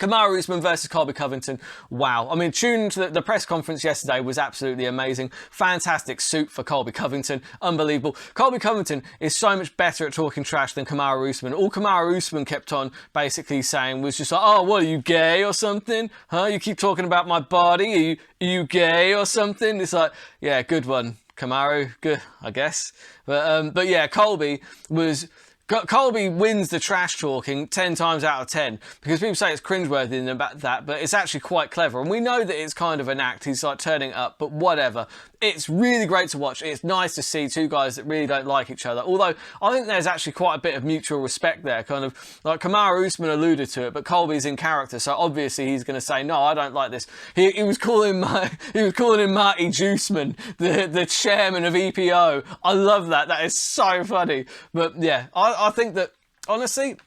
Kamaru Usman versus Colby Covington. Wow. I mean, tuning to the press conference yesterday was absolutely amazing. Fantastic suit for Colby Covington. Unbelievable. Colby Covington is so much better at talking trash than Kamaru Usman. All Kamaru Usman kept on basically saying was just like, oh, what, are you gay or something? Huh? You keep talking about my body. Are you gay or something? It's like, yeah, good one, Kamaru. Good, I guess. But yeah, Colby wins the trash talking 10 times out of 10 because people say it's cringeworthy and about that, but it's actually quite clever. And we know that it's kind of an act. He's like turning up, but whatever. It's really great to watch. It's nice to see two guys that really don't like each other. Although I think there's actually quite a bit of mutual respect there. Kind of like Kamaru Usman alluded to it, but Colby's in character, so obviously he's going to say, no, I don't like this. He was calling him Marty Juiceman, the chairman of EPO. I love that. That is so funny. But yeah, I think that honestly,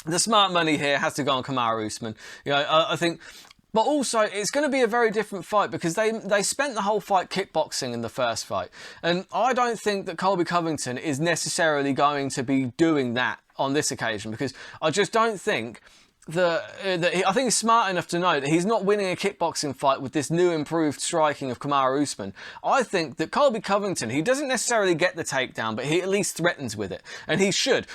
the smart money here has to go on Kamaru Usman. You know, I think. But also, it's going to be a very different fight because they spent the whole fight kickboxing in the first fight. And I don't think that Colby Covington is necessarily going to be doing that on this occasion because I just don't think I think he's smart enough to know that he's not winning a kickboxing fight with this new improved striking of Kamaru Usman. I think that Colby Covington, he doesn't necessarily get the takedown, but he at least threatens with it. And he should.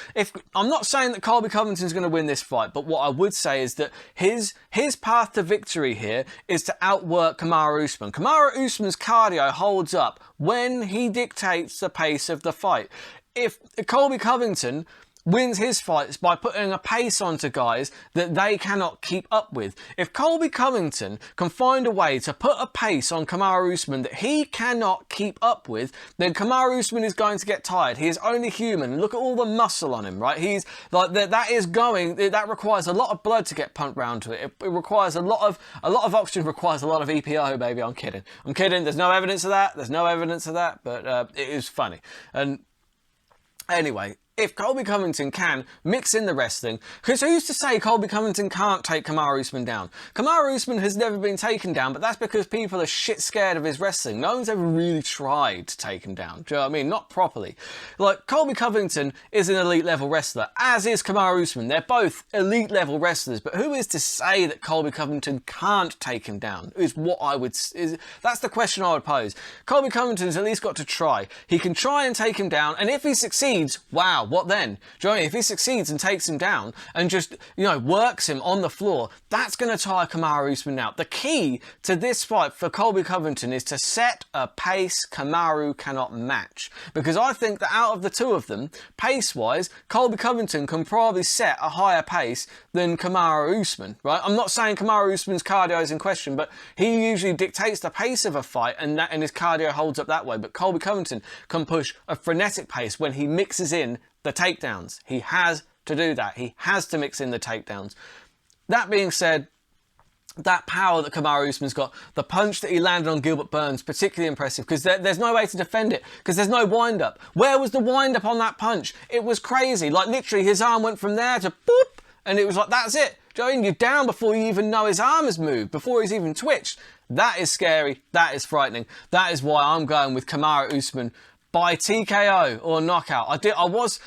I'm not saying that Colby Covington's going to win this fight, but what I would say is that his path to victory here is to outwork Kamaru Usman. Kamaru Usman's cardio holds up when he dictates the pace of the fight. If Colby Covington wins his fights by putting a pace onto guys that they cannot keep up with. If Colby Covington can find a way to put a pace on Kamaru Usman that he cannot keep up with, then Kamaru Usman is going to get tired. He is only human. Look at all the muscle on him, right? He's like that requires a lot of blood to get pumped round to it. It requires a lot of oxygen, requires a lot of EPO, baby. I'm kidding. There's no evidence of that. But it is funny. And anyway, if Colby Covington can mix in the wrestling, because who's to say Colby Covington can't take Kamaru Usman down? Kamaru Usman has never been taken down, but that's because people are shit scared of his wrestling. No one's ever really tried to take him down. Do you know what I mean? Not properly. Like, Colby Covington is an elite level wrestler, as is Kamaru Usman. They're both elite level wrestlers, but who is to say that Colby Covington can't take him down? That's the question I would pose. Colby Covington's at least got to try. He can try and take him down, and if he succeeds, wow, what then? Do you know what I mean? If he succeeds and takes him down and just, works him on the floor, that's going to tire Kamaru Usman out. The key to this fight for Colby Covington is to set a pace Kamaru cannot match. Because I think that out of the two of them, pace-wise, Colby Covington can probably set a higher pace than Kamaru Usman, right? I'm not saying Kamaru Usman's cardio is in question, but he usually dictates the pace of a fight and his cardio holds up that way. But Colby Covington can push a frenetic pace when he mixes in the takedowns. He has to do that. He has to mix in the takedowns. That being said, that power that Kamaru Usman's got, the punch that he landed on Gilbert Burns, particularly impressive because there's no way to defend it because there's no wind-up. Where was the wind-up on that punch? It was crazy. Like, literally, his arm went from there to boop, and it was like, that's it. Do you know what I mean? You're down before you even know his arm has moved, before he's even twitched. That is scary. That is frightening. That is why I'm going with Kamaru Usman by TKO or knockout. I was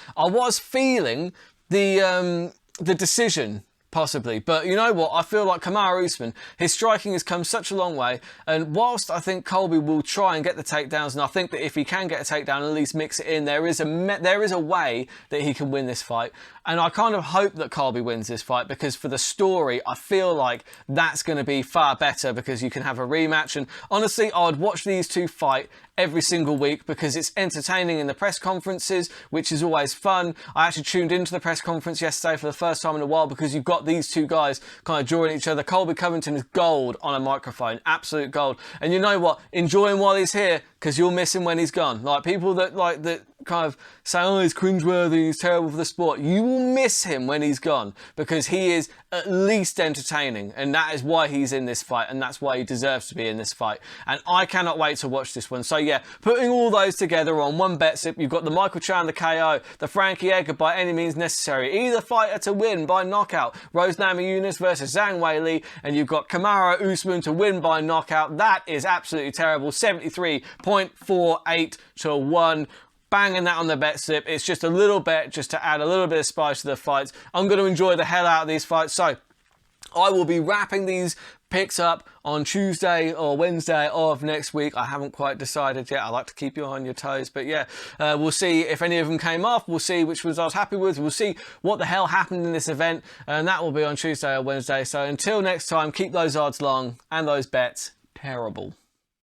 feeling the decision possibly, but you know what? I feel like Kamaru Usman, his striking has come such a long way, and whilst I think Colby will try and get the takedowns, and I think that if he can get a takedown, at least mix it in, there is a way that he can win this fight. And I kind of hope that Colby wins this fight because for the story, I feel like that's going to be far better because you can have a rematch. And honestly, I would watch these two fight every single week because it's entertaining in the press conferences, which is always fun. I actually tuned into the press conference yesterday for the first time in a while because you've got these two guys kind of drawing each other. Colby Covington is gold on a microphone, absolute gold. And you know what? Enjoy him while he's here because you'll miss him when he's gone. Like people that kind of say, oh, he's cringeworthy, he's terrible for the sport. You will miss him when he's gone because he is at least entertaining, and that is why he's in this fight, and that's why he deserves to be in this fight. And I cannot wait to watch this one. So yeah, putting all those together on one bet slip, you've got the Michael Chandler KO, the Frankie Edgar by any means necessary, either fighter to win by knockout, Rose Namajunas versus Zhang Weili, and you've got Kamaru Usman to win by knockout. That is absolutely terrible. 73.48 to 1. Banging that on the bet slip. It's just a little bet just to add a little bit of spice to the fights. I'm going to enjoy the hell out of these fights. So I will be wrapping these picks up on Tuesday or Wednesday of next week. I haven't quite decided yet. I like to keep you on your toes, but yeah, we'll see if any of them came off. We'll see which ones I was happy with. We'll see what the hell happened in this event, and that will be on Tuesday or Wednesday. So until next time, keep those odds long and those bets terrible.